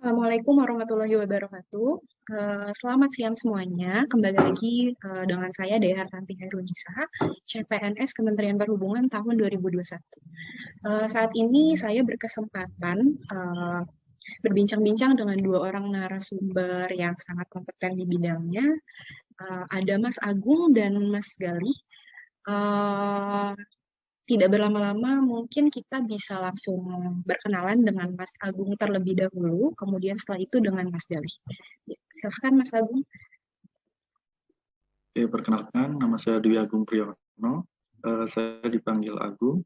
Assalamualaikum warahmatullahi wabarakatuh. Selamat siang semuanya. Kembali lagi dengan saya Dea Hartanti Hairunisa, CPNS Kementerian Perhubungan tahun 2021. Saat ini saya berkesempatan berbincang-bincang dengan dua orang narasumber yang sangat kompeten di bidangnya. Ada Mas Agung dan Mas Galih. Eh, Tidak berlama-lama, mungkin kita bisa langsung berkenalan dengan Mas Agung terlebih dahulu, kemudian setelah itu dengan Mas Galih. Ya, silahkan Mas Agung. Oke, perkenalkan, nama saya Dwi Agung Priyono. Saya dipanggil Agung.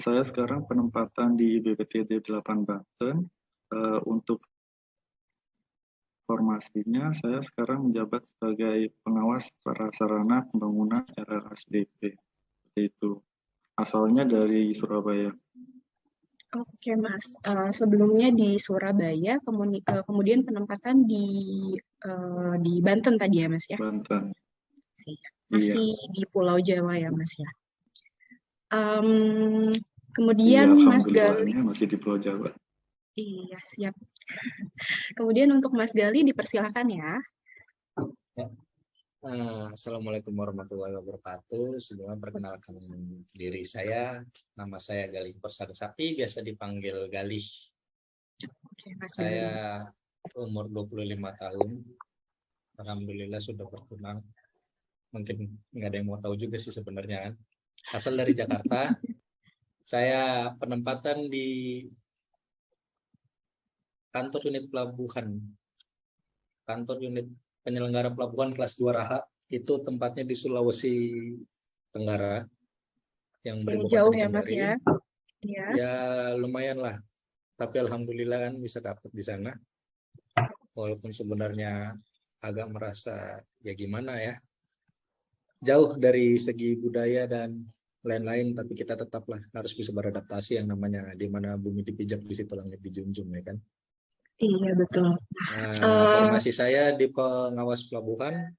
Saya sekarang penempatan di BPTD 8 Banten. Untuk formasinya, saya sekarang menjabat sebagai pengawas prasarana pembangunan RRSDP. Seperti itu. Asalnya dari Surabaya. Oke Mas, sebelumnya di Surabaya, kemudian penempatan di Banten tadi ya Mas ya? Banten. Iya. Masih di Pulau Jawa ya Mas ya? Em, Iya, kemudian Mas Galih, alhamdulillahnya masih di Pulau Jawa. iya siap. Kemudian untuk Mas Galih dipersilakan ya. Ya. Assalamualaikum warahmatullahi wabarakatuh. Sebelumnya perkenalkan diri saya, nama saya Galih Persada Sapi, biasa dipanggil Galih. Oke, Mas Saya Galih. umur 25 tahun. Alhamdulillah sudah bertunang. Mungkin nggak ada yang mau tahu juga sih sebenarnya kan. Asal dari Jakarta. Saya penempatan di kantor unit pelabuhan. Kantor unit penyelenggara pelabuhan kelas 2 Raha, itu tempatnya di Sulawesi Tenggara yang beribu Jauh kota di ya Mas Kendari. ya. Ya. Ya lumayan lah, tapi alhamdulillah kan bisa dapat di sana, walaupun sebenarnya agak merasa ya gimana ya, jauh dari segi budaya dan lain-lain, tapi kita tetaplah harus bisa beradaptasi, yang namanya di mana bumi dipijak di situ langit dijunjung ya kan. Iya betul. Formasi saya di pengawas pelabuhan,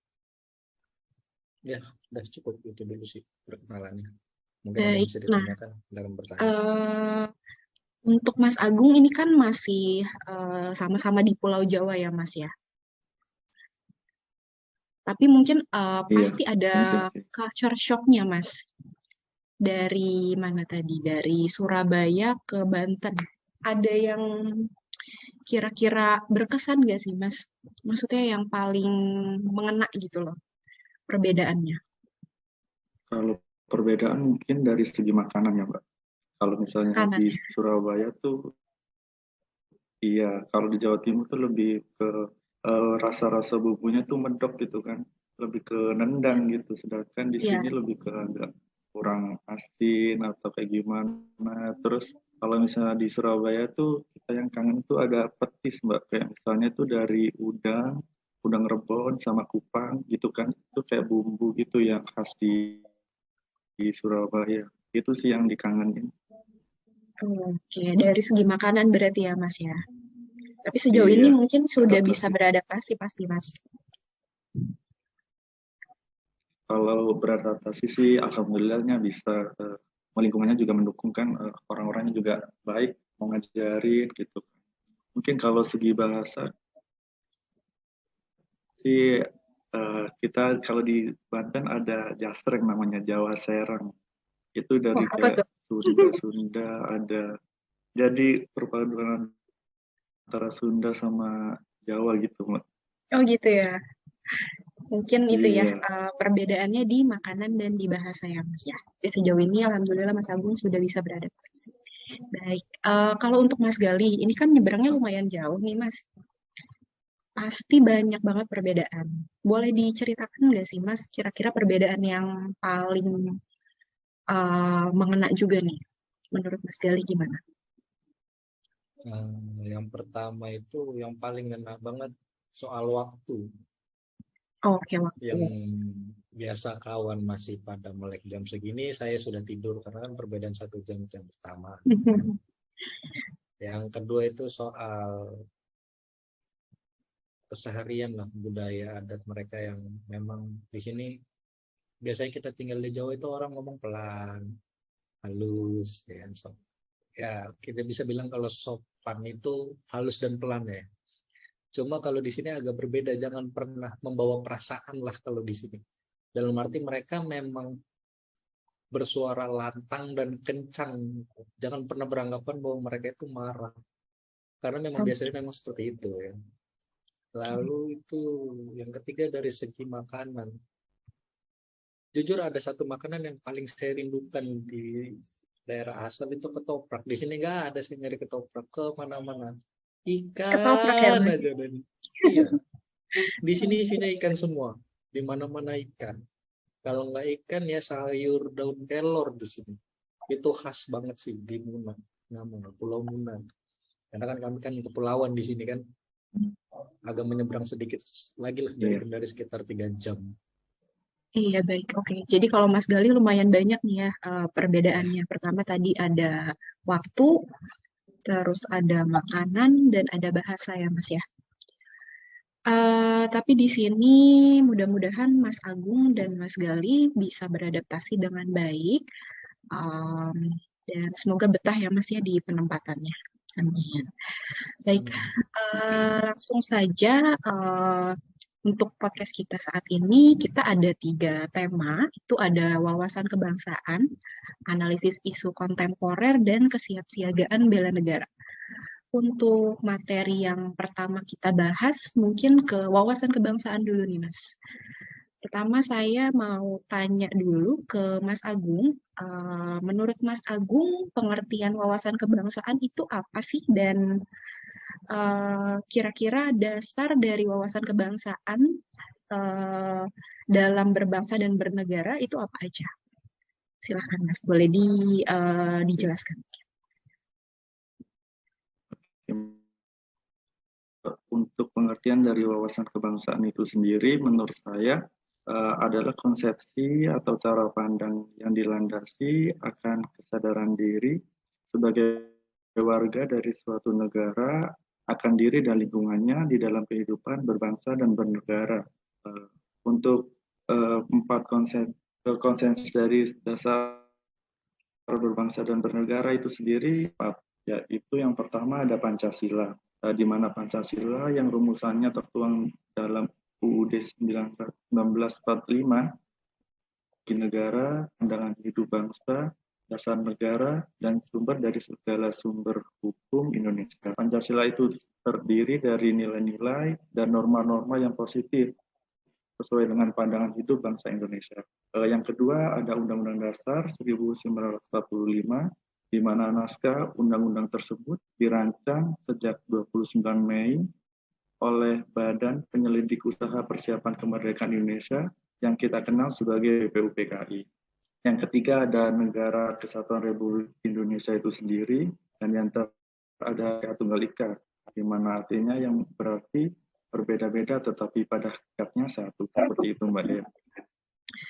ya udah cukup itu dulu sih perkenalannya. Mungkin ada yang Baik. bisa Nah, ditanyakan dalam bertanya. untuk Mas Agung ini kan masih sama-sama di Pulau Jawa ya Mas ya. Tapi mungkin Iya, pasti ada culture shock-nya Mas. Dari mana tadi? Dari Surabaya ke Banten. Ada yang kira-kira berkesan gak sih Mas? Maksudnya yang paling mengena gitu loh perbedaannya. kalau perbedaan mungkin dari segi makanan ya, Mbak. Kalau misalnya Kanan di ya. Surabaya tuh, iya, kalau di Jawa Timur tuh lebih ke rasa-rasa bumbunya tuh medok gitu kan, lebih ke nendang gitu. Sedangkan di Iya. sini lebih ke agak kurang asin atau kayak gimana. Terus kalau misalnya di Surabaya tuh kita yang kangen tuh ada petis Mbak, kayak misalnya tuh dari udang rebon sama kupang gitu kan, itu kayak bumbu gitu yang khas di Surabaya. Itu sih yang dikangenin. Oke, dari segi makanan berarti ya Mas ya. Tapi sejauh ini Iya, mungkin sudah bisa adaptasi. beradaptasi pasti Mas. Kalau beradaptasi sih alhamdulillahnya bisa, lingkungannya juga mendukung kan, orang-orangnya juga baik, mau ngajarin gitu. Mungkin kalau segi bahasa sih, kita kalau di Banten ada jasreng namanya Jawa Serang. Itu Oh, dari apa kayak tuh? Sunda-Sunda ada. Jadi perpaduan antara Sunda sama Jawa gitu, Mbak. Oh gitu ya. Mungkin itu ya Iya, perbedaannya di makanan dan di bahasa ya Mas ya. Tapi sejauh ini Alhamdulillah Mas Agung sudah bisa beradaptasi. Baik, kalau untuk Mas Gali, ini kan nyebrangnya lumayan jauh nih Mas. Pasti banyak banget perbedaan. Boleh diceritakan nggak sih Mas, kira-kira perbedaan yang paling mengena juga nih, menurut Mas Gali gimana? Yang pertama itu yang paling ngena banget soal waktu. Oke, waktu. Yang biasa kawan masih pada melek jam segini, saya sudah tidur karena kan perbedaan 1 jam yang pertama. Yang kedua itu soal keseharian lah, budaya adat mereka yang memang di sini biasanya kita tinggal di Jawa itu orang ngomong pelan, halus, ya, so, ya kita bisa bilang kalau sopan PAN itu halus dan pelan ya. Cuma kalau di sini agak berbeda, jangan pernah membawa perasaan lah kalau di sini. Dalam arti mereka memang bersuara lantang dan kencang. Jangan pernah beranggapan bahwa mereka itu marah. Karena memang biasanya memang seperti itu ya. Lalu itu yang ketiga dari segi makanan. Jujur ada satu makanan yang paling saya rindukan di daerah asal itu ketoprak. Di sini nggak ada sih nyari ketoprak ke mana-mana. Ketoprak ya, Ikan Mas? aja dan iya. Di sini isinya ikan semua. Di mana-mana ikan. Kalau nggak ikan ya sayur daun kelor di sini. Itu khas banget sih di Munang, namanya Pulau Munang. Karena kan kami kan kepulauan di sini kan, agak menyeberang sedikit lagi lah dari Kendari sekitar 3 jam. Iya, baik. Oke. Jadi kalau Mas Gali lumayan banyak nih ya perbedaannya. Pertama tadi ada waktu, terus ada makanan, dan ada bahasa ya, Mas ya. Tapi di sini mudah-mudahan Mas Agung dan Mas Gali bisa beradaptasi dengan baik. Dan semoga betah ya Mas ya di penempatannya. Amin. Baik, langsung saja untuk podcast kita saat ini kita ada 3 tema. Itu ada wawasan kebangsaan, analisis isu kontemporer, dan kesiapsiagaan bela negara. Untuk materi yang pertama kita bahas, mungkin ke wawasan kebangsaan dulu nih, Mas. Pertama saya mau tanya dulu ke Mas Agung. Menurut Mas Agung, pengertian wawasan kebangsaan itu apa sih? Dan kira-kira dasar dari wawasan kebangsaan dalam berbangsa dan bernegara itu apa aja? Silahkan Mas, boleh dijelaskan. Untuk pengertian dari wawasan kebangsaan itu sendiri, menurut saya adalah konsepsi atau cara pandang yang dilandasi akan kesadaran diri sebagai warga dari suatu negara, akan diri dan lingkungannya di dalam kehidupan berbangsa dan bernegara. Untuk 4 konsensus dari dasar berbangsa dan bernegara itu sendiri, yaitu yang pertama ada Pancasila, di mana Pancasila yang rumusannya tertuang dalam UUD 1945, di negara, pandangan hidup bangsa, dasar negara, dan sumber dari segala sumber hukum Indonesia. Pancasila itu terdiri dari nilai-nilai dan norma-norma yang positif sesuai dengan pandangan hidup bangsa Indonesia. Yang kedua ada Undang-Undang Dasar 1945, di mana naskah undang-undang tersebut dirancang sejak 29 Mei oleh Badan Penyelidik Usaha Persiapan Kemerdekaan Indonesia yang kita kenal sebagai BPUPKI. Yang ketiga ada Negara Kesatuan Republik Indonesia itu sendiri, dan yang ada Tunggal Ika, di mana artinya yang berarti berbeda-beda tetapi pada hakikatnya satu. Seperti itu Mbak Dea.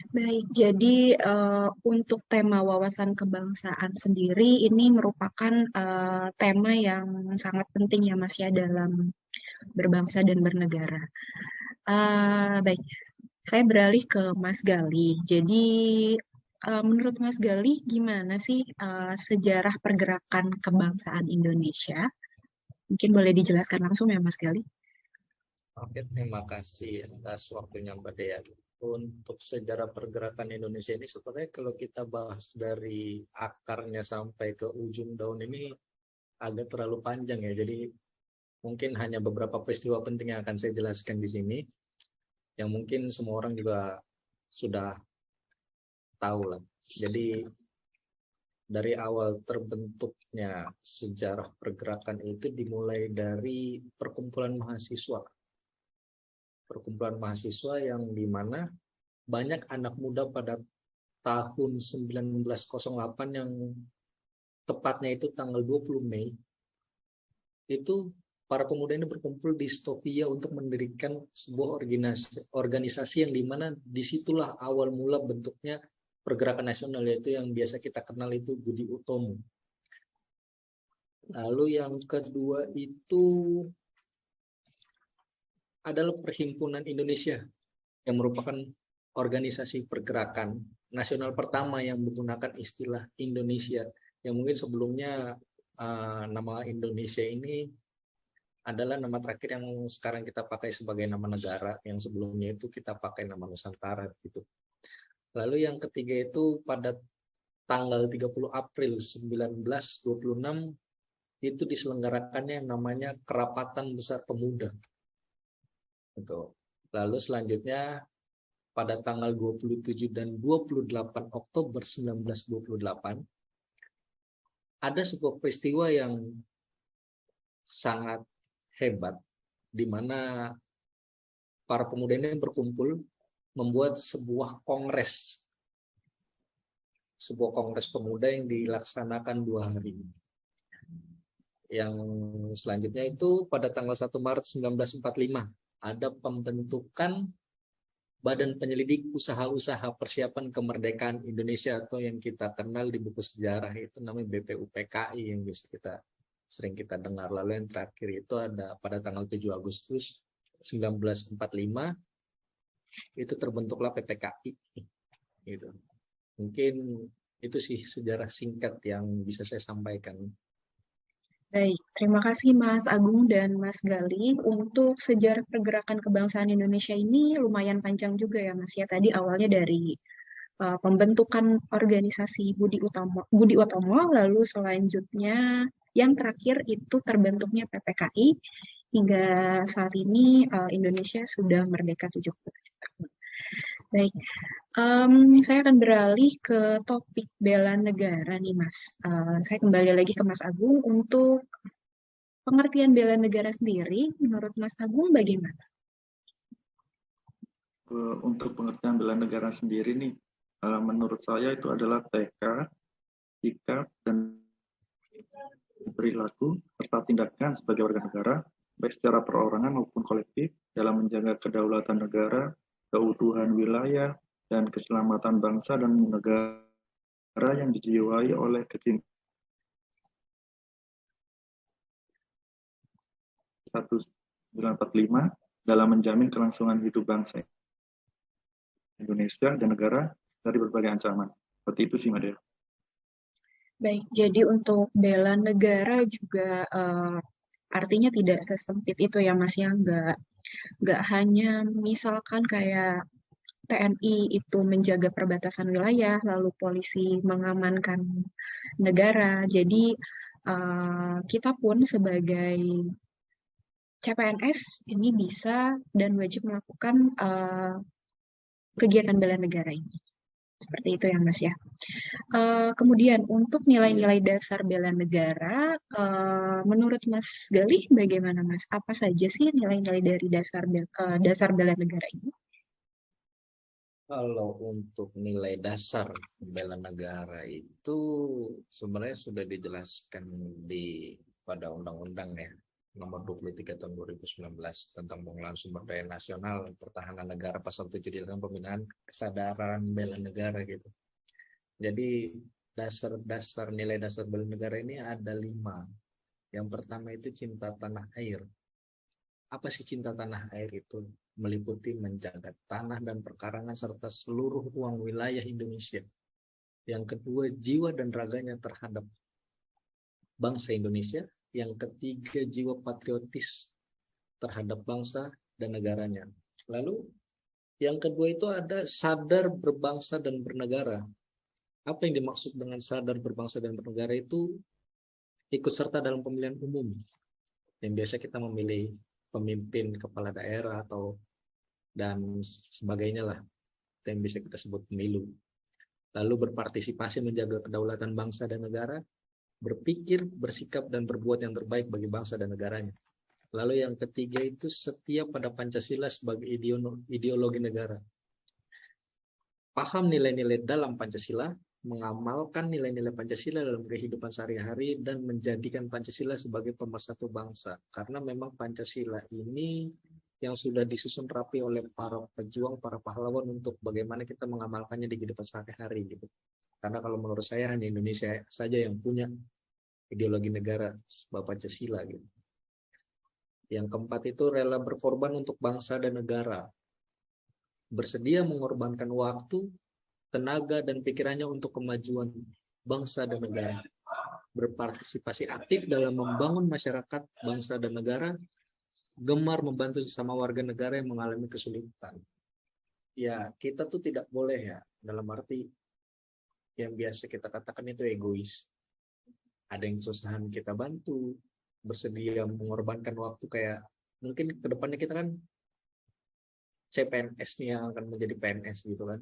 Baik, jadi untuk tema wawasan kebangsaan sendiri ini merupakan tema yang sangat penting ya Mas ya dalam berbangsa dan bernegara. Baik, saya beralih ke Mas Gali. Jadi menurut Mas Gali gimana sih sejarah pergerakan kebangsaan Indonesia? Mungkin boleh dijelaskan langsung ya Mas Gali. Oke, terima kasih atas waktunya Mbak Dea. Untuk sejarah pergerakan Indonesia ini sebenarnya kalau kita bahas dari akarnya sampai ke ujung daun ini agak terlalu panjang ya. Jadi mungkin hanya beberapa peristiwa penting yang akan saya jelaskan di sini, yang mungkin semua orang juga sudah tahu lah. Jadi dari awal terbentuknya sejarah pergerakan itu dimulai dari perkumpulan mahasiswa. Perkumpulan mahasiswa yang dimana banyak anak muda pada tahun 1908 yang tepatnya itu tanggal 20 Mei, itu para pemuda ini berkumpul di Stovia untuk mendirikan sebuah organisasi yang dimana disitulah awal mula bentuknya pergerakan nasional, yaitu yang biasa kita kenal itu Budi Utomo. Lalu yang kedua itu adalah Perhimpunan Indonesia yang merupakan organisasi pergerakan nasional pertama yang menggunakan istilah Indonesia, yang mungkin sebelumnya nama Indonesia ini adalah nama terakhir yang sekarang kita pakai sebagai nama negara, yang sebelumnya itu kita pakai nama Nusantara gitu. Lalu yang ketiga itu pada tanggal 30 April 1926 itu diselenggarakannya yang namanya Kerapatan Besar Pemuda. Gitu. Lalu selanjutnya pada tanggal 27 dan 28 Oktober 1928 ada sebuah peristiwa yang sangat hebat, di mana para pemuda ini berkumpul membuat sebuah kongres pemuda yang dilaksanakan 2 hari. Yang selanjutnya itu pada tanggal 1 Maret 1945 ada pembentukan Badan Penyelidik Usaha-Usaha Persiapan Kemerdekaan Indonesia, atau yang kita kenal di buku sejarah itu namanya BPUPKI, yang sering kita dengar. Lalu yang terakhir itu ada pada tanggal 7 Agustus 1945 itu terbentuklah PPKI gitu. Mungkin itu sih sejarah singkat yang bisa saya sampaikan. Baik, terima kasih Mas Agung dan Mas Galih. Untuk sejarah pergerakan kebangsaan Indonesia ini lumayan panjang juga ya Mas ya. Tadi awalnya dari pembentukan organisasi Budi Utomo, lalu selanjutnya yang terakhir itu terbentuknya PPKI, hingga saat ini Indonesia sudah merdeka 70 tahun. Baik, saya akan beralih ke topik bela negara nih Mas. Saya kembali lagi ke Mas Agung untuk pengertian bela negara sendiri. Menurut Mas Agung bagaimana? Untuk pengertian bela negara sendiri nih, menurut saya itu adalah tekad, sikap, dan perilaku serta tindakan sebagai warga negara, baik secara perorangan maupun kolektif, dalam menjaga kedaulatan negara, keutuhan wilayah, dan keselamatan bangsa dan negara yang dijiwai oleh kecintaan 1945 dalam menjamin kelangsungan hidup bangsa Indonesia dan negara dari berbagai ancaman. Seperti itu sih, Mbak. Baik, jadi untuk bela negara juga artinya tidak sesempit itu ya Mas ya, nggak hanya misalkan kayak TNI itu menjaga perbatasan wilayah, lalu polisi mengamankan negara. Jadi kita pun sebagai CPNS ini bisa dan wajib melakukan kegiatan bela negara ini. Seperti itu ya Mas ya. Kemudian untuk nilai-nilai dasar bela negara, menurut Mas Galih bagaimana Mas? Apa saja sih nilai-nilai dari dasar bela negara ini? Kalau untuk nilai dasar bela negara itu sebenarnya sudah dijelaskan pada Undang-Undang ya nomor 23 tahun 2019 tentang pengelolaan sumber daya nasional pertahanan negara, pasal 7 tentang pembinaan kesadaran bela negara gitu. Jadi nilai dasar bela negara ini ada 5. Yang pertama itu cinta tanah air. Apa sih cinta tanah air itu? Meliputi menjaga tanah dan perkarangan serta seluruh ruang wilayah Indonesia. Yang kedua, jiwa dan raganya terhadap bangsa Indonesia. Yang ketiga, jiwa patriotis terhadap bangsa dan negaranya. Lalu yang kedua itu ada sadar berbangsa dan bernegara. Apa yang dimaksud dengan sadar berbangsa dan bernegara itu? Ikut serta dalam pemilihan umum. Yang biasa kita memilih pemimpin kepala daerah dan sebagainya lah, yang bisa kita sebut pemilu. Lalu berpartisipasi menjaga kedaulatan bangsa dan negara, berpikir, bersikap, dan berbuat yang terbaik bagi bangsa dan negaranya. Lalu yang ketiga itu setia pada Pancasila sebagai ideologi negara. Paham nilai-nilai dalam Pancasila, mengamalkan nilai-nilai Pancasila dalam kehidupan sehari-hari, dan menjadikan Pancasila sebagai pemersatu bangsa. Karena memang Pancasila ini yang sudah disusun rapi oleh para pejuang, para pahlawan untuk bagaimana kita mengamalkannya di kehidupan sehari-hari gitu. Karena kalau menurut saya hanya Indonesia saja yang punya ideologi negara sebuah Pancasila gitu. Yang keempat itu rela berkorban untuk bangsa dan negara. Bersedia mengorbankan waktu, tenaga, dan pikirannya untuk kemajuan bangsa dan negara. berpartisipasi aktif dalam membangun masyarakat, bangsa, dan negara, gemar membantu sesama warga negara yang mengalami kesulitan. Ya, kita tuh tidak boleh ya, dalam arti yang biasa kita katakan itu egois. Ada yang kesusahan kita bantu, bersedia mengorbankan waktu, kayak mungkin kedepannya kita kan CPNS nih yang akan menjadi PNS gitu kan.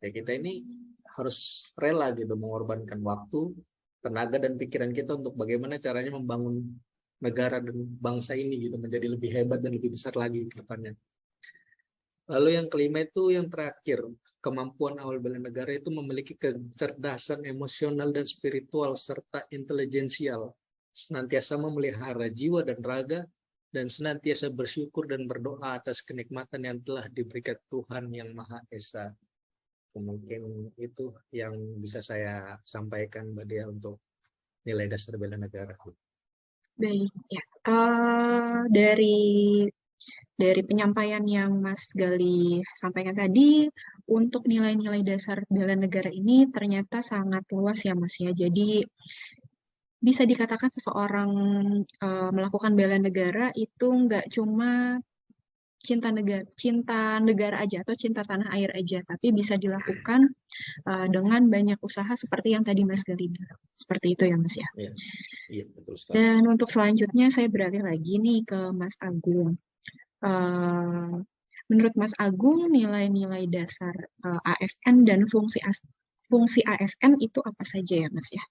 Ya kita ini harus rela gitu mengorbankan waktu, tenaga, dan pikiran kita untuk bagaimana caranya membangun negara dan bangsa ini gitu menjadi lebih hebat dan lebih besar lagi ke depannya. Lalu yang kelima itu yang terakhir, kemampuan awal bela negara itu memiliki kecerdasan emosional dan spiritual serta intelijensial, senantiasa memelihara jiwa dan raga, dan senantiasa bersyukur dan berdoa atas kenikmatan yang telah diberikan Tuhan yang Maha Esa. Mungkin itu yang bisa saya sampaikan Mbak Dia untuk nilai dasar bela negara. Baik, ya. Dari penyampaian yang Mas Gali sampaikan tadi, untuk nilai-nilai dasar bela negara ini ternyata sangat luas ya Mas ya. Jadi bisa dikatakan seseorang melakukan bela negara itu nggak cuma cinta negara aja atau cinta tanah air aja, tapi bisa dilakukan dengan banyak usaha seperti yang tadi Mas Gali bilang. Seperti itu ya Mas ya. Iya, betul sekali. Dan untuk selanjutnya saya beralih lagi nih ke Mas Agung. Menurut Mas Agung, nilai-nilai dasar ASN dan fungsi ASN itu apa saja ya Mas ya?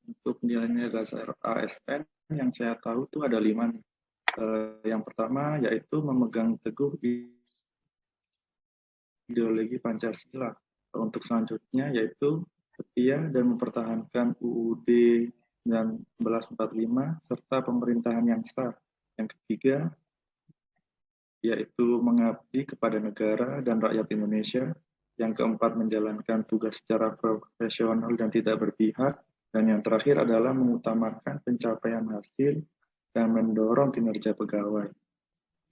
Untuk nilai-nilai dasar ASN yang saya tahu itu ada 5 nih. Yang pertama yaitu memegang teguh ideologi Pancasila. Untuk selanjutnya yaitu setia dan mempertahankan UUD 1945 serta pemerintahan yang sah. Yang ketiga yaitu mengabdi kepada negara dan rakyat Indonesia. Yang keempat menjalankan tugas secara profesional dan tidak berpihak. Dan yang terakhir adalah mengutamakan pencapaian hasil dan mendorong kinerja pegawai.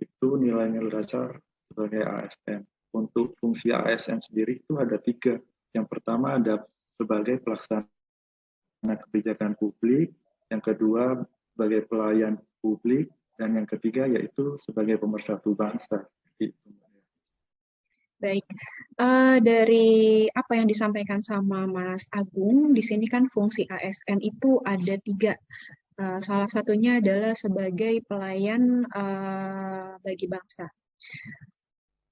Itu nilai-nilai dasar sebagai ASN. Untuk fungsi ASN sendiri itu ada 3. Yang pertama ada sebagai pelaksana kebijakan publik, yang kedua sebagai pelayan publik, dan yang ketiga yaitu sebagai pemersatu bangsa. Baik, dari apa yang disampaikan sama Mas Agung, di sini kan fungsi ASN itu ada 3. Salah satunya adalah sebagai pelayan bagi bangsa.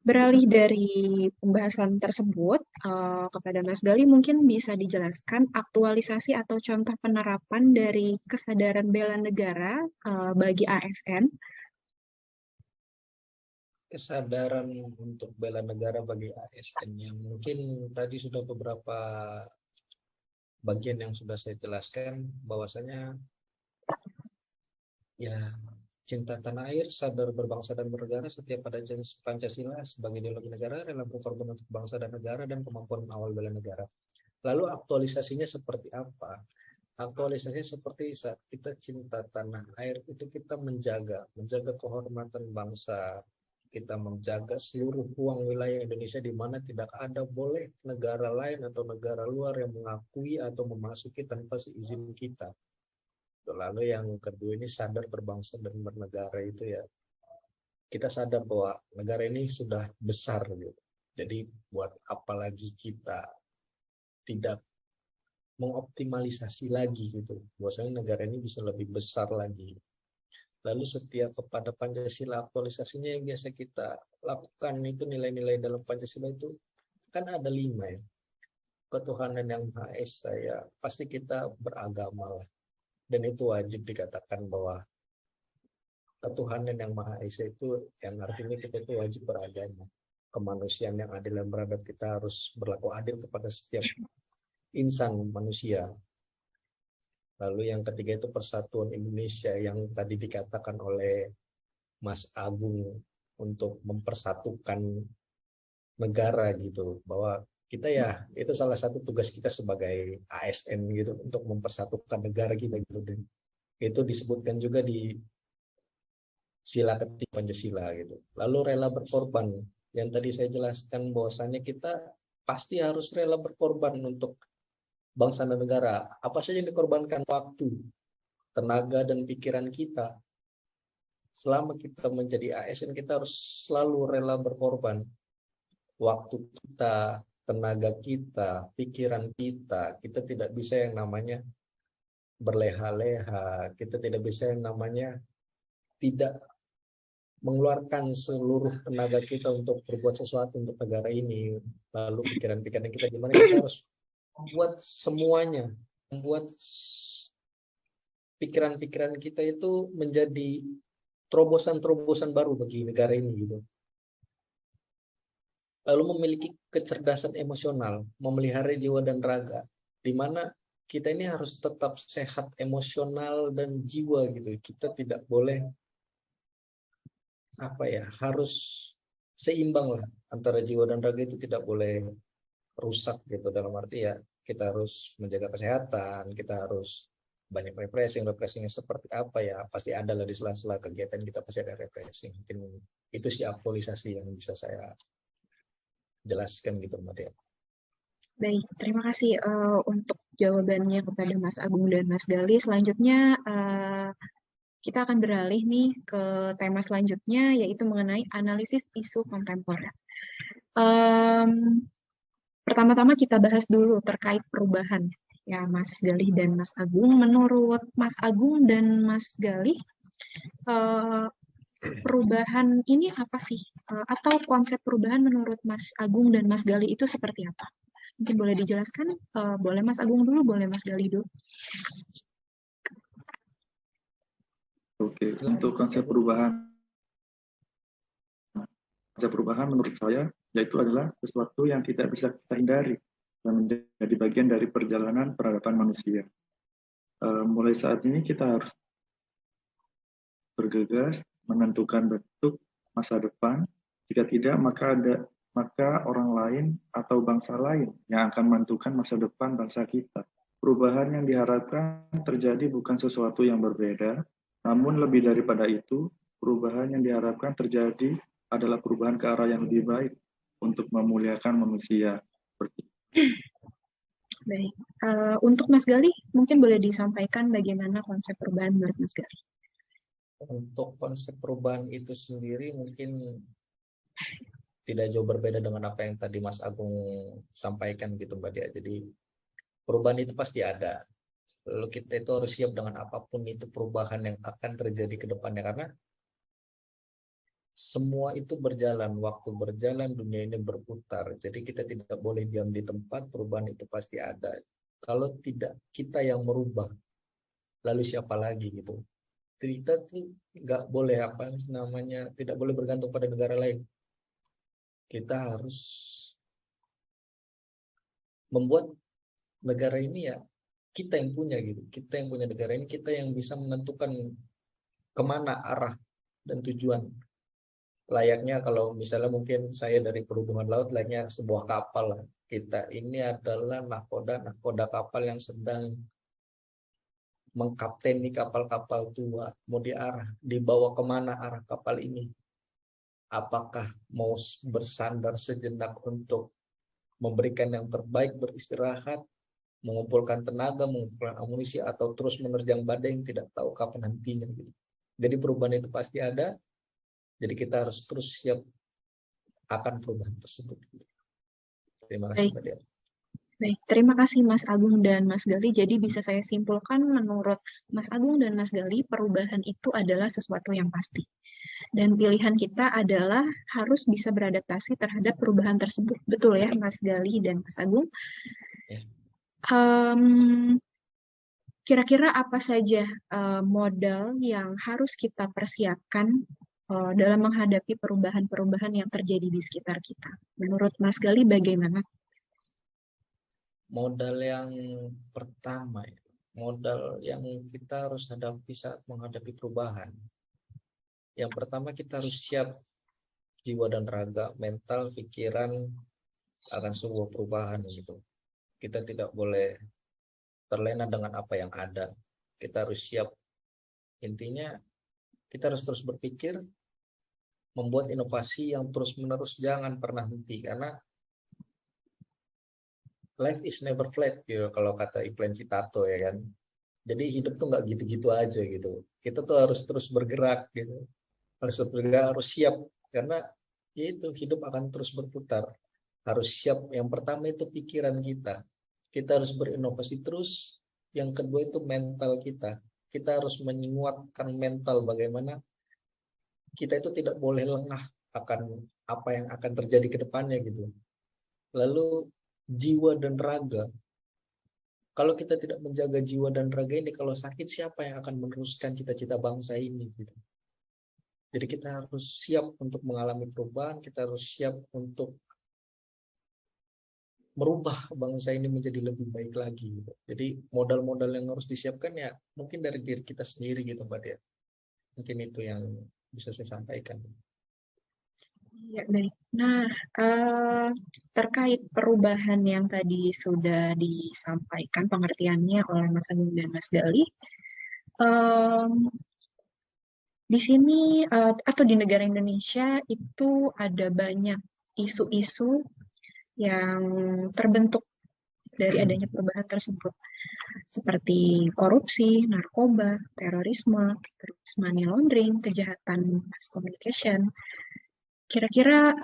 Beralih dari pembahasan tersebut kepada Mas Gali, mungkin bisa dijelaskan aktualisasi atau contoh penerapan dari kesadaran bela negara bagi ASN. Kesadaran untuk bela negara bagi ASN yang mungkin tadi sudah beberapa bagian yang sudah saya jelaskan, bahwasanya ya cinta tanah air, sadar berbangsa dan bernegara, setia pada Pancasila sebagai ideologi negara, rela berkorban untuk bangsa dan negara, dan kemampuan awal bela negara. Lalu aktualisasinya seperti apa? Aktualisasinya seperti saat kita cinta tanah air itu kita menjaga kehormatan bangsa, kita menjaga seluruh ruang wilayah Indonesia di mana tidak ada boleh negara lain atau negara luar yang mengakui atau memasuki tanpa seizin kita. Lalu yang kedua ini sadar berbangsa dan bernegara itu ya, kita sadar bahwa negara ini sudah besar gitu. Jadi buat apa lagi kita tidak mengoptimalisasi lagi gitu, bahwasanya negara ini bisa lebih besar lagi. Lalu setia kepada Pancasila, aktualisasinya yang biasa kita lakukan itu nilai-nilai dalam Pancasila itu kan ada 5 ya. Ketuhanan yang Maha Esa ya, pasti kita beragama lah. Dan itu wajib dikatakan bahwa ketuhanan yang Maha Esa itu yang artinya kita itu wajib beragama. Kemanusiaan yang adil dan beradab, kita harus berlaku adil kepada setiap insan manusia. Lalu yang ketiga itu persatuan Indonesia yang tadi dikatakan oleh Mas Agung untuk mempersatukan negara gitu, bahwa kita ya itu salah satu tugas kita sebagai ASN gitu untuk mempersatukan negara kita gitu. Dan itu disebutkan juga di sila ketiga Pancasila gitu. Lalu rela berkorban yang tadi saya jelaskan bahwasanya kita pasti harus rela berkorban untuk bangsa dan negara. Apa saja yang dikorbankan? Waktu, tenaga, dan pikiran kita. Selama kita menjadi ASN, kita harus selalu rela berkorban. Waktu kita, tenaga kita, pikiran kita. Kita tidak bisa yang namanya berleha-leha. Kita tidak bisa yang namanya tidak mengeluarkan seluruh tenaga kita untuk berbuat sesuatu untuk negara ini. Lalu pikiran-pikiran kita gimana, kita harus membuat semuanya, membuat pikiran-pikiran kita itu menjadi terobosan-terobosan baru bagi negara ini gitu. Lalu memiliki kecerdasan emosional, memelihara jiwa dan raga, di mana kita ini harus tetap sehat emosional dan jiwa gitu. Kita tidak boleh harus seimbang lah antara jiwa dan raga, itu tidak boleh rusak gitu. Dalam arti ya kita harus menjaga kesehatan, kita harus banyak refreshing seperti apa ya, pasti ada lah di sela-sela kegiatan kita, pasti ada refreshing. Mungkin itu sih aktualisasi yang bisa saya jelaskan gitu Mbak Dea. Baik, terima kasih untuk jawabannya kepada Mas Agung dan Mas Gali. Selanjutnya kita akan beralih nih ke tema selanjutnya, yaitu mengenai analisis isu kontemporer. Pertama-tama kita bahas dulu terkait perubahan. Ya, Mas Gali dan Mas Agung, menurut Mas Agung dan Mas Gali, perubahan ini apa sih? Atau konsep perubahan menurut Mas Agung dan Mas Gali itu seperti apa? Mungkin boleh dijelaskan? Boleh Mas Agung dulu, boleh Mas Gali dulu. Oke, untuk konsep perubahan menurut saya yaitu adalah sesuatu yang tidak bisa kita hindari dan menjadi bagian dari perjalanan peradaban manusia. Mulai saat ini kita harus bergegas menentukan bentuk masa depan. Jika tidak, maka orang lain atau bangsa lain yang akan menentukan masa depan bangsa kita. Perubahan yang diharapkan terjadi bukan sesuatu yang berbeda, namun lebih daripada itu, perubahan yang diharapkan terjadi adalah perubahan ke arah yang lebih baik untuk memuliakan manusia. Baik, untuk Mas Gali, mungkin boleh disampaikan bagaimana konsep perubahan menurut Mas Gali? Untuk konsep perubahan itu sendiri mungkin tidak jauh berbeda dengan apa yang tadi Mas Agung sampaikan gitu Mbak Dia. Jadi perubahan itu pasti ada. Lalu kita itu harus siap dengan apapun itu perubahan yang akan terjadi ke depannya, karena semua itu berjalan, waktu berjalan, dunia ini berputar. Jadi kita tidak boleh diam di tempat, perubahan itu pasti ada. Kalau tidak kita yang merubah, lalu siapa lagi gitu. Kita tuh nggak boleh tidak boleh bergantung pada negara lain. Kita harus membuat negara ini ya kita yang punya gitu. Kita yang punya negara ini, kita yang bisa menentukan kemana arah dan tujuan. Layaknya kalau misalnya mungkin saya dari perhubungan laut, layaknya sebuah kapal lah. Kita ini adalah nahkoda kapal yang sedang mengkapteni kapal-kapal tua. Mau dibawa kemana arah kapal ini? Apakah mau bersandar sejenak untuk memberikan yang terbaik, beristirahat, mengumpulkan tenaga, mengumpulkan amunisi, atau terus menerjang badai yang tidak tahu kapan hentinya gitu. Jadi perubahan itu pasti ada. Jadi kita harus terus siap akan perubahan tersebut. Terima kasih Mbak Dia. Baik, terima kasih Mas Agung dan Mas Gali. Jadi bisa saya simpulkan menurut Mas Agung dan Mas Gali, perubahan itu adalah sesuatu yang pasti. Dan pilihan kita adalah harus bisa beradaptasi terhadap perubahan tersebut. Betul ya Mas Gali dan Mas Agung? Ya. Kira-kira apa saja modal yang harus kita persiapkan dalam menghadapi perubahan-perubahan yang terjadi di sekitar kita? Menurut Mas Gali bagaimana? Modal yang pertama, modal yang kita harus hadapi saat menghadapi perubahan. Yang pertama, kita harus siap jiwa dan raga, mental, pikiran akan sebuah perubahan gitu. Kita tidak boleh terlena dengan apa yang ada. Kita harus siap. Intinya kita harus terus berpikir, membuat inovasi yang terus-menerus, jangan pernah henti, karena life is never flat gitu kalau kata iklan Citato ya kan. Jadi hidup tuh nggak gitu-gitu aja gitu. Kita tuh harus terus bergerak gitu. Harus bergerak, harus siap karena ya itu hidup akan terus berputar. Harus siap. Yang pertama itu pikiran kita. Kita harus berinovasi terus. Yang kedua itu mental kita. Kita harus menguatkan mental bagaimana kita itu tidak boleh lengah akan apa yang akan terjadi ke depannya gitu. Lalu jiwa dan raga. Kalau kita tidak menjaga jiwa dan raga ini, kalau sakit siapa yang akan meneruskan cita-cita bangsa ini gitu. Jadi kita harus siap untuk mengalami perubahan, kita harus siap untuk merubah bangsa ini menjadi lebih baik lagi gitu. Jadi modal-modal yang harus disiapkan ya mungkin dari diri kita sendiri gitu Mbak Dia. Mungkin itu yang bisa saya sampaikan. Ya, baik. Nah, terkait perubahan yang tadi sudah disampaikan pengertiannya oleh Mas Agung dan Mas Gali, em, di sini atau di negara Indonesia itu ada banyak isu-isu yang terbentuk dari adanya perubahan tersebut, seperti korupsi, narkoba, terorisme, terus money laundering, kejahatan mass communication. Kira-kira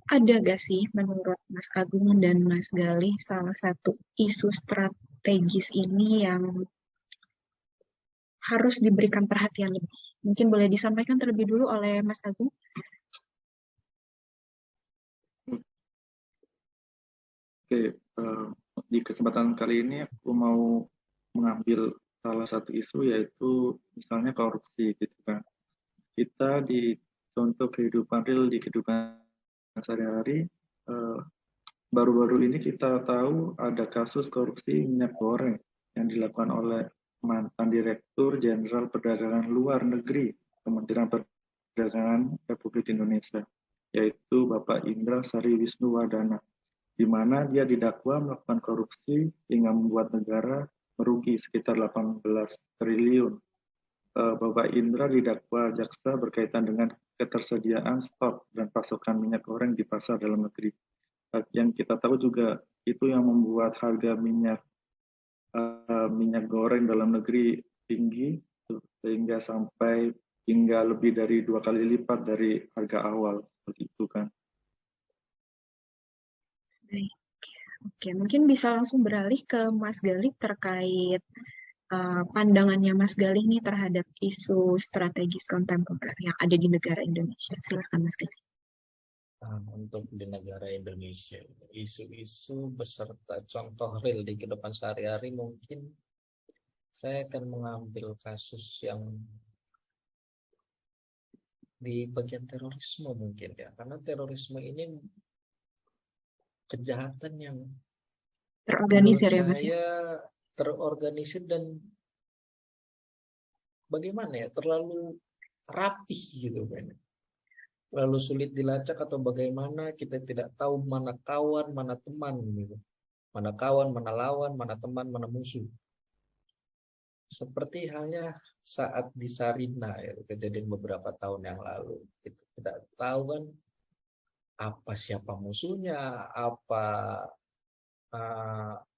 ada gak sih menurut Mas Agung dan Mas Gali salah satu isu strategis ini yang harus diberikan perhatian lebih? Mungkin boleh disampaikan terlebih dulu oleh Mas Agung. Oke, di kesempatan kali ini aku mau mengambil salah satu isu yaitu misalnya korupsi gitu kan. Kita di contoh kehidupan real di kehidupan sehari-hari, baru-baru ini kita tahu ada kasus korupsi minyak goreng yang dilakukan oleh mantan Direktur Jenderal Perdagangan Luar Negeri Kementerian Perdagangan Republik Indonesia, yaitu Bapak Indra Sari Wisnuwardana, di mana dia didakwa melakukan korupsi hingga membuat negara merugi sekitar 18 triliun. Bapak Indra didakwa jaksa berkaitan dengan ketersediaan stok dan pasokan minyak goreng di pasar dalam negeri. Yang kita tahu juga itu yang membuat harga minyak goreng dalam negeri tinggi sehingga sampai hingga lebih dari 2 kali lipat dari harga awal, seperti itu kan. Baik. Oke, mungkin bisa langsung beralih ke Mas Gali terkait pandangannya Mas Gali nih terhadap isu strategis kontemporer yang ada di negara Indonesia. Silakan Mas Gali. Untuk di negara Indonesia, isu-isu beserta contoh real di kehidupan sehari-hari mungkin saya akan mengambil kasus yang di bagian terorisme mungkin ya, karena terorisme ini kejahatan yang menurut Terorganisir ya Mas ya? saya terorganisir dan bagaimana ya, terlalu rapih gitu kan. Terlalu sulit dilacak atau bagaimana kita tidak tahu mana kawan, mana teman gitu. Mana kawan, mana lawan, mana teman, mana musuh. Seperti halnya saat di Sarina ya, kejadian beberapa tahun yang lalu. Kita tahu kan apa siapa musuhnya, apa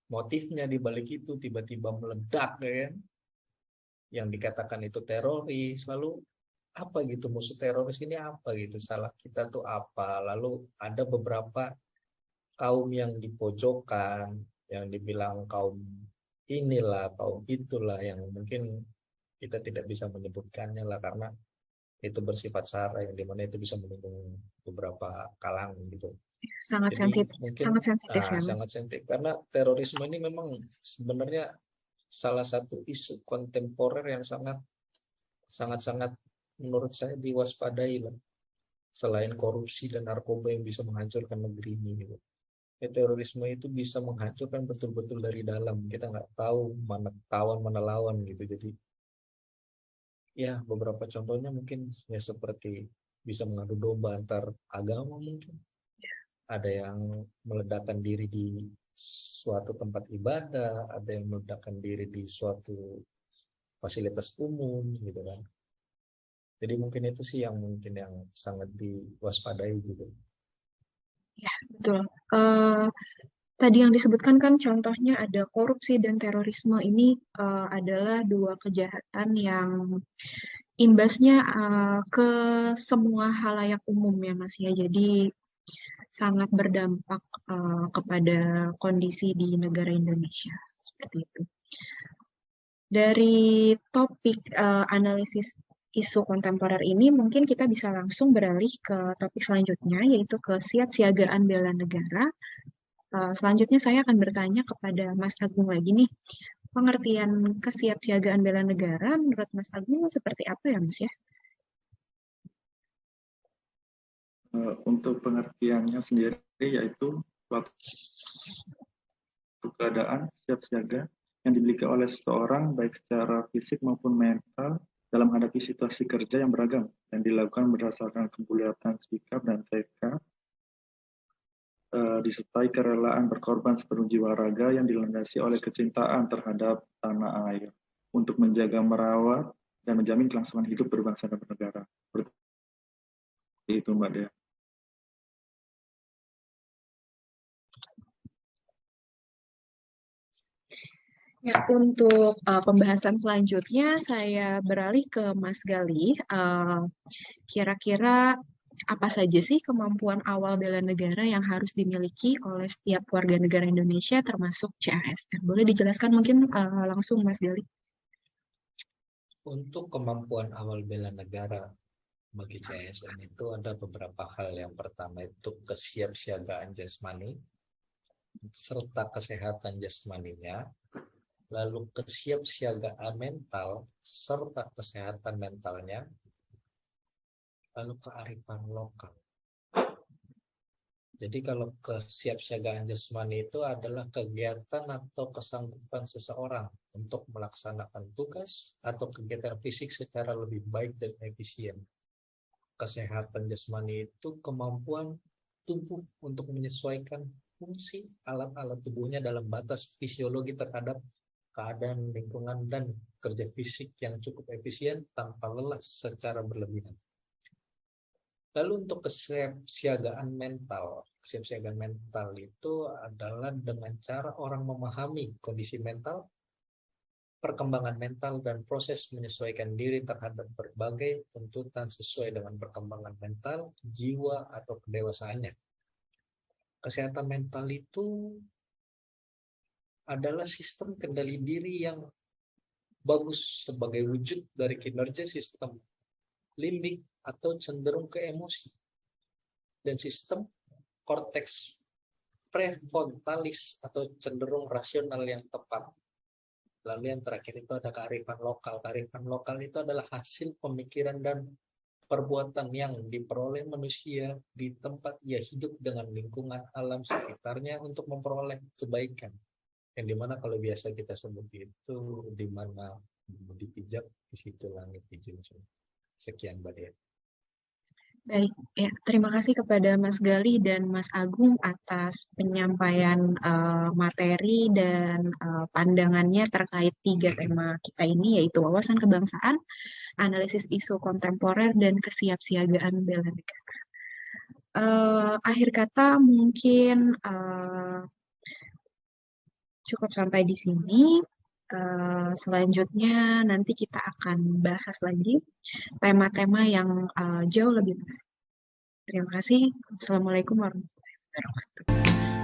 motifnya di balik itu, tiba-tiba meledak ya kan. Yang dikatakan itu teroris, lalu apa gitu musuh teroris ini apa gitu, salah kita tuh apa. Lalu ada beberapa kaum yang dipojokkan, yang dibilang kaum inilah, kaum itulah, yang mungkin kita tidak bisa menyebutkannya lah karena itu bersifat sara yang dimana itu bisa menyinggung beberapa kalangan gitu. Sangat Jadi sensitif, mungkin sangat sensitif ya Mas. sangat sensitif karena terorisme ini memang sebenarnya salah satu isu kontemporer yang sangat menurut saya diwaspadai lah. Selain korupsi dan narkoba yang bisa menghancurkan negeri ini gitu. Ya, terorisme itu bisa menghancurkan betul-betul dari dalam. Kita nggak tahu mana kawan mana lawan gitu. Jadi ya beberapa contohnya mungkin ya seperti bisa mengadu domba antar agama mungkin. Ada yang meledakkan diri di suatu tempat ibadah, ada yang meledakkan diri di suatu fasilitas umum gitu kan. Jadi mungkin itu sih yang mungkin yang sangat diwaspadai gitu. Ya, betul. Eh, Tadi yang disebutkan kan contohnya ada korupsi dan terorisme ini adalah dua kejahatan yang imbasnya ke semua halayak umum ya Mas ya. Jadi sangat berdampak kepada kondisi di negara Indonesia seperti itu. Dari topik analisis isu kontemporer ini mungkin kita bisa langsung beralih ke topik selanjutnya yaitu kesiapsiagaan bela negara. Selanjutnya saya akan bertanya kepada Mas Agung lagi nih. Pengertian kesiapsiagaan bela negara menurut Mas Agung seperti apa ya Mas ya? Untuk pengertiannya sendiri yaitu suatu keadaan siap siaga yang dimiliki oleh seseorang baik secara fisik maupun mental dalam menghadapi situasi kerja yang beragam dan dilakukan berdasarkan kebulatan sikap dan tekad disertai kerelaan berkorban sepenuh jiwa raga yang dilandasi oleh kecintaan terhadap tanah air untuk menjaga, merawat, dan menjamin kelangsungan hidup berbangsa dan bernegara. Seperti itu Mbak Dea. Ya, untuk pembahasan selanjutnya saya beralih ke Mas Gali. Kira-kira apa saja sih kemampuan awal bela negara yang harus dimiliki oleh setiap warga negara Indonesia termasuk CASN? Boleh dijelaskan mungkin langsung Mas Gali? Untuk kemampuan awal bela negara bagi CASN itu ada beberapa hal. Yang pertama itu kesiapsiagaan jasmani serta kesehatan jasmaninya, lalu kesiapsiagaan mental serta kesehatan mentalnya, lalu kearifan lokal. Jadi kalau kesiapsiagaan jasmani itu adalah kegiatan atau kesanggupan seseorang untuk melaksanakan tugas atau kegiatan fisik secara lebih baik dan efisien. Kesehatan jasmani itu kemampuan tubuh untuk menyesuaikan fungsi alat-alat tubuhnya dalam batas fisiologi terhadap keadaan lingkungan dan kerja fisik yang cukup efisien tanpa lelah secara berlebihan. Lalu untuk kesiapsiagaan mental itu adalah dengan cara orang memahami kondisi mental, perkembangan mental, dan proses menyesuaikan diri terhadap berbagai tuntutan sesuai dengan perkembangan mental, jiwa, atau kedewasaannya. Kesehatan mental itu adalah sistem kendali diri yang bagus sebagai wujud dari kinerja sistem limbik atau cenderung ke emosi, dan sistem korteks prefrontalis atau cenderung rasional yang tepat. Lalu yang terakhir itu ada kearifan lokal. Kearifan lokal itu adalah hasil pemikiran dan perbuatan yang diperoleh manusia di tempat ia hidup dengan lingkungan alam sekitarnya untuk memperoleh kebaikan. Yang dimana kalau biasa kita sebut itu dimana dipijak di situ langit dijunjung. Sekian Mbak Dea. Baik, ya, terima kasih kepada Mas Gali dan Mas Agung atas penyampaian materi dan pandangannya terkait 3 tema kita ini, yaitu wawasan kebangsaan, analisis isu kontemporer, dan kesiapsiagaan bela negara. Akhir kata mungkin cukup sampai di sini. Selanjutnya nanti kita akan bahas lagi tema-tema yang jauh lebih menarik. Terima kasih. Assalamualaikum warahmatullahi wabarakatuh.